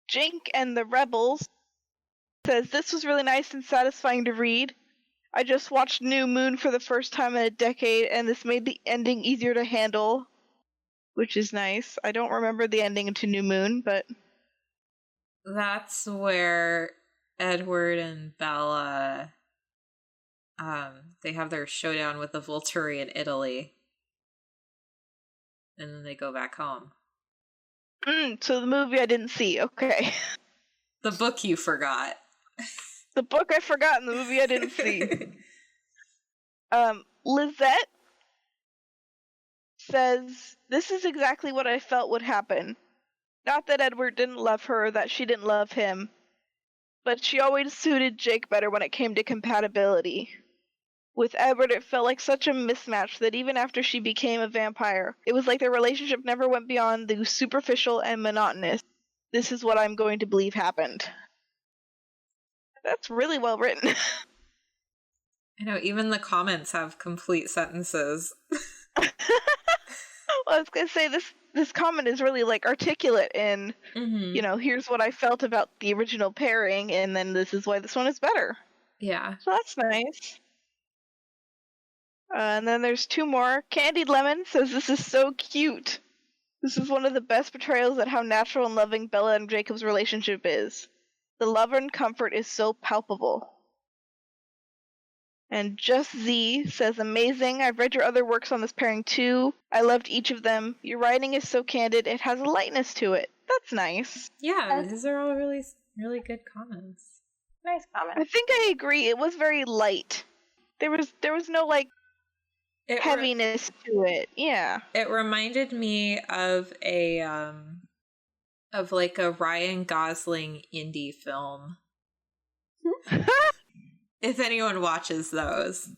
Speaker 1: Jink and the Rebels says, this was really nice and satisfying to read. I just watched New Moon for the first time in a decade, and this made the ending easier to handle, which is nice. I don't remember the ending to New Moon, but...
Speaker 3: That's where Edward and Bella, they have their showdown with the Volturi in Italy. And then they go back home.
Speaker 1: So the movie I didn't see. Okay.
Speaker 3: The book you forgot.
Speaker 1: The book I forgot and the movie I didn't see. Lizette says, this is exactly what I felt would happen. Not that Edward didn't love her, or that she didn't love him, but she always suited Jake better when it came to compatibility. With Edward, it felt like such a mismatch that even after she became a vampire, it was like their relationship never went beyond the superficial and monotonous. This is what I'm going to believe happened. That's really well written.
Speaker 3: I know, even the comments have complete sentences.
Speaker 1: Well, I was going to say, this comment is really, like, articulate in, you know, here's what I felt about the original pairing, and then this is why this one is better.
Speaker 3: Yeah.
Speaker 1: So that's nice. And then there's 2 more. Candied Lemon says, this is so cute. This is one of the best portrayals at how natural and loving Bella and Jacob's relationship is. The love and comfort is so palpable. And Just Z says, amazing. I've read your other works on this pairing too. I loved each of them. Your writing is so candid. It has a lightness to it. That's nice.
Speaker 3: Yeah, these are all really, really good comments.
Speaker 4: Nice comment.
Speaker 1: I think I agree. It was very light. There was no, like, heaviness to it. Yeah.
Speaker 3: It reminded me of like a Ryan Gosling indie film If anyone watches those.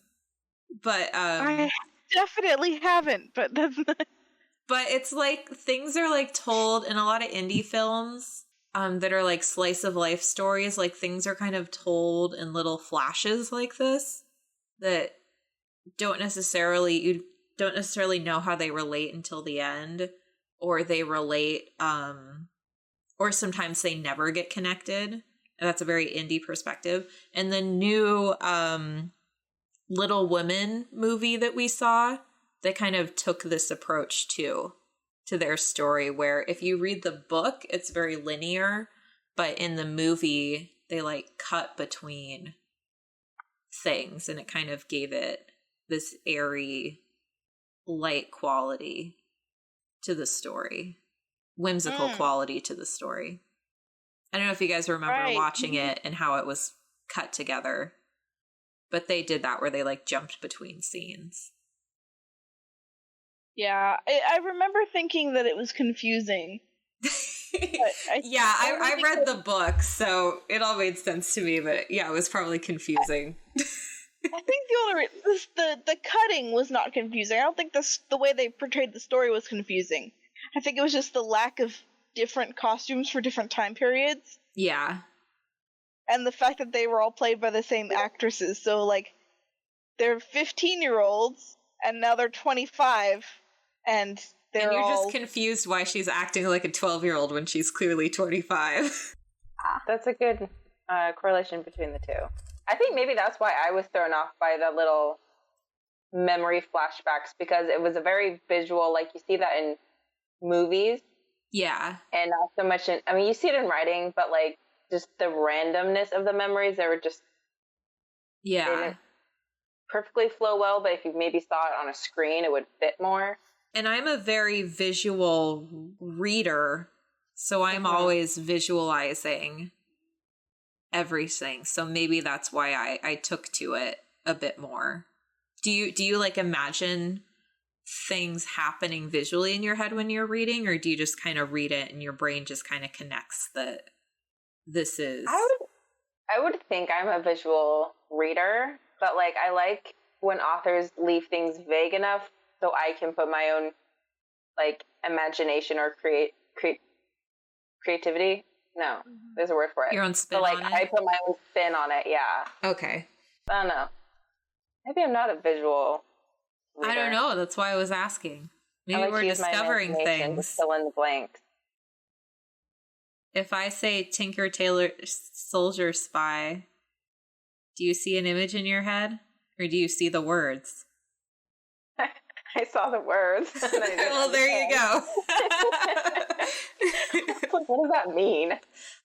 Speaker 3: But
Speaker 1: I definitely haven't, but that's not...
Speaker 3: But it's like things are like told in a lot of indie films that are like slice of life stories. Like things are kind of told in little flashes like this that you don't necessarily know how they relate until the end, or they relate or sometimes they never get connected. And that's a very indie perspective. And the new Little Women movie that we saw, they kind of took this approach too to their story, where if you read the book, it's very linear, but in the movie, they like cut between things, and it kind of gave it this airy, light quality to the story, whimsical quality to the story. I don't know if you guys remember watching it and how it was cut together, but they did that where they like jumped between scenes.
Speaker 1: Yeah, I remember thinking that it was confusing.
Speaker 3: I read the book, so it all made sense to me, but yeah, it was probably confusing.
Speaker 1: I think the cutting was not confusing. I don't think the way they portrayed the story was confusing. I think it was just the lack of different costumes for different time periods.
Speaker 3: Yeah. And
Speaker 1: the fact that they were all played by the same actresses. So, like, they're 15-year-olds, and now they're 25, and they're
Speaker 3: you're
Speaker 1: all...
Speaker 3: just confused why she's acting like a 12-year-old when she's clearly 25.
Speaker 4: That's a good correlation between the two. I think maybe that's why I was thrown off by the little memory flashbacks, because it was a very visual, like you see that in movies.
Speaker 3: Yeah.
Speaker 4: And not so much in, I mean, you see it in writing, but like just the randomness of the memories, they were just...
Speaker 3: Yeah.
Speaker 4: They didn't perfectly flow well, but if you maybe saw it on a screen, it would fit more.
Speaker 3: And I'm a very visual reader, so I'm always visualizing everything. So maybe that's why I took to it a bit more. Do you like imagine things happening visually in your head when you're reading, or do you just kind of read it and your brain just kind of connects that this is...
Speaker 4: I would think I'm a visual reader, but like I like when authors leave things vague enough so I can put my own like imagination or creativity. No, there's a word for it.
Speaker 3: Your own spin
Speaker 4: on it? I put my own spin on it, yeah.
Speaker 3: Okay.
Speaker 4: I don't know. Maybe I'm not a visual reader.
Speaker 3: I don't know. That's why I was asking. Maybe we're discovering things.
Speaker 4: To fill in the blanks.
Speaker 3: If I say Tinker Tailor Soldier Spy, do you see an image in your head? Or do you see the words?
Speaker 4: I saw the words.
Speaker 3: Well, there you go.
Speaker 4: What does that mean?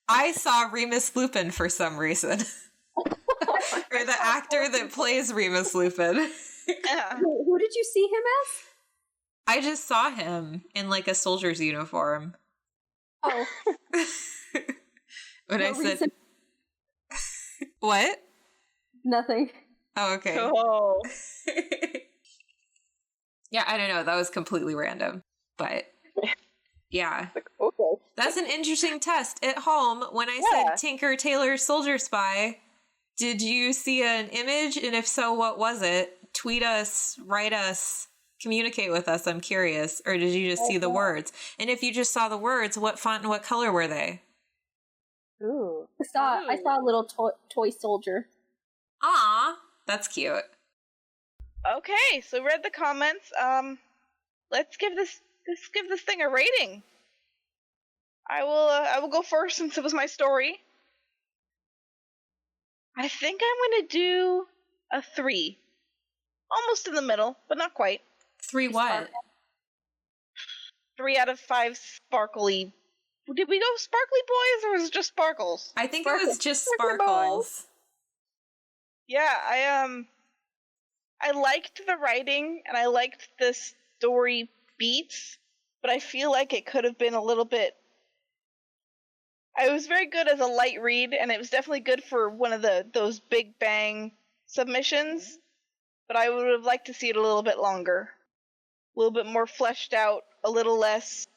Speaker 3: I saw Remus Lupin for some reason. Or the actor that plays Remus Lupin.
Speaker 2: Yeah. Who did you see him as?
Speaker 3: I just saw him in like a soldier's uniform.
Speaker 2: Oh.
Speaker 3: When I said... What?
Speaker 2: Nothing.
Speaker 3: Oh, okay.
Speaker 1: Oh.
Speaker 3: Yeah, I don't know. That was completely random. But, yeah.
Speaker 4: Okay.
Speaker 3: That's an interesting test. At home, when I said Tinker Tailor Soldier Spy, did you see an image? And if so, what was it? Tweet us, write us, communicate with us. I'm curious. Or did you just see the words? And if you just saw the words, what font and what color were they?
Speaker 4: Ooh.
Speaker 2: I saw a little toy soldier.
Speaker 3: Aw, that's cute.
Speaker 1: Okay, so read the comments. Let's give this thing a rating. I will go first since it was my story. I think I'm gonna do a 3. Almost in the middle, but not quite.
Speaker 3: 3 what?
Speaker 1: 3 out of 5 sparkly. Did we go sparkly boys, or was it just sparkles?
Speaker 3: I think it was just sparkles.
Speaker 1: Yeah, I liked the writing, and I liked the story beats, but I feel like it could have been a little bit... It was very good as a light read, and it was definitely good for one of those big bang submissions, but I would have liked to see it a little bit longer. A little bit more fleshed out, a little less,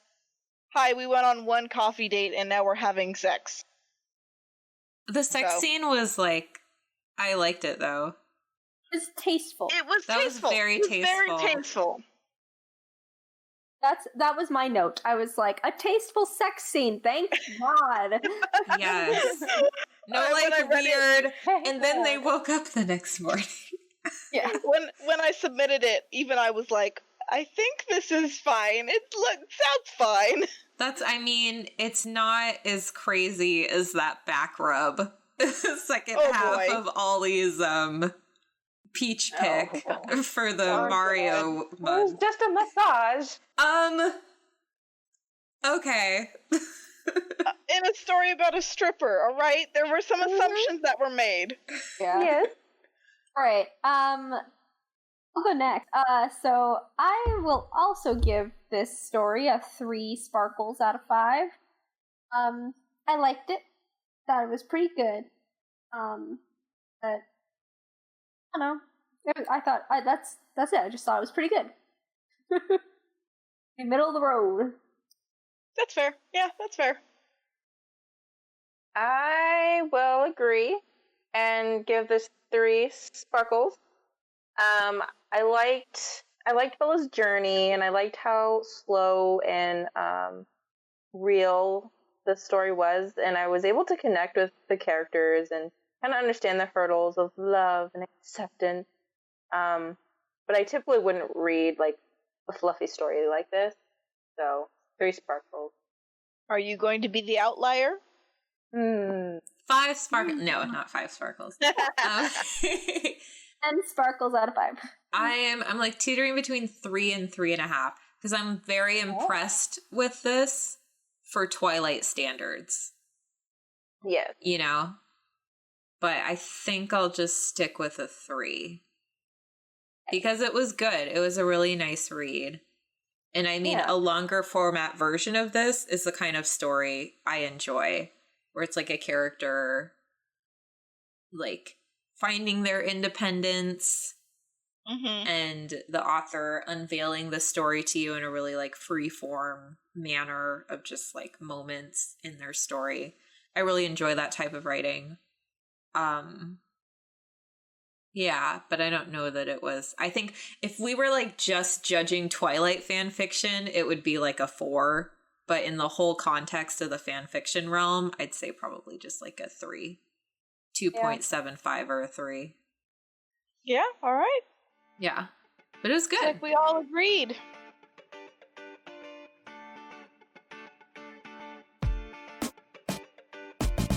Speaker 1: hi, we went on one coffee date and now we're having sex.
Speaker 3: The sex scene was like, I liked it though.
Speaker 2: It was tasteful.
Speaker 1: It was tasteful.
Speaker 3: Was very tasteful.
Speaker 1: Very tasteful.
Speaker 2: That was my note. I was like, a tasteful sex scene. Thank God.
Speaker 3: Yes. No, like weird. And then they woke up the next morning.
Speaker 2: Yeah.
Speaker 1: When I submitted it, even I was like, I think this is fine. It sounds fine.
Speaker 3: It's not as crazy as that back rub. Second half of Ollie's peach pick for the Mario mug.
Speaker 4: It was just a massage.
Speaker 3: Okay.
Speaker 1: In a story about a stripper, all right? There were some assumptions that were made.
Speaker 2: Yeah. Yes. All right. I'll go next. So I will also give this story a 3 sparkles out of 5. I liked it. Thought it was pretty good. But I don't know. I thought that's it. I just thought it was pretty good. In the middle of the road.
Speaker 1: That's fair. Yeah, that's fair.
Speaker 4: I will agree and give this 3 sparkles. I liked Bella's journey, and I liked how slow and real the story was, and I was able to connect with the characters and kind of understand the hurdles of love and acceptance. But I typically wouldn't read like a fluffy story like this, so 3 sparkles.
Speaker 1: Are you going to be the outlier?
Speaker 3: 5 sparkles. No, not 5 sparkles.
Speaker 2: 10 sparkles out of 5.
Speaker 3: I'm like teetering between 3 and 3.5 because I'm very impressed with this for Twilight standards.
Speaker 4: Yes.
Speaker 3: You know? But I think I'll just stick with a 3. Because it was good. It was a really nice read. And I mean, a longer format version of this is the kind of story I enjoy, where it's like a character, like, finding their independence and the author unveiling the story to you in a really, like, free-form manner of just, like, moments in their story. I really enjoy that type of writing. Yeah, but I don't know that it was... I think if we were, like, just judging Twilight fan fiction, it would be, like, a 4. But in the whole context of the fan fiction realm, I'd say probably just, like, a 3. 2.75 or a 3.
Speaker 1: Yeah, all right.
Speaker 3: Yeah, but it was good.
Speaker 1: Like we all agreed.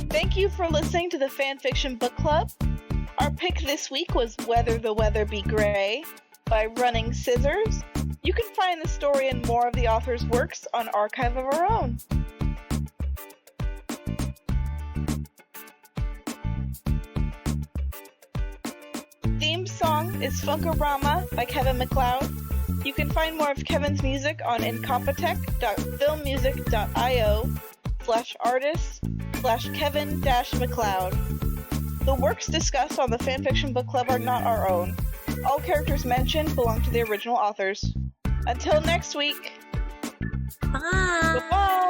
Speaker 1: Thank you for listening to the Fanfiction Book Club. Our pick this week was Whether the Weather Be Grey by Running Scissors. You can find the story and more of the author's works on Archive of Our Own. Theme song is Funkorama by Kevin MacLeod. You can find more of Kevin's music on incompetech.filmmusic.io/artist/Kevin-MacLeod. The works discussed on the Fanfiction Book Club are not our own. All characters mentioned belong to the original authors. Until next week.
Speaker 3: Bye.
Speaker 1: Goodbye.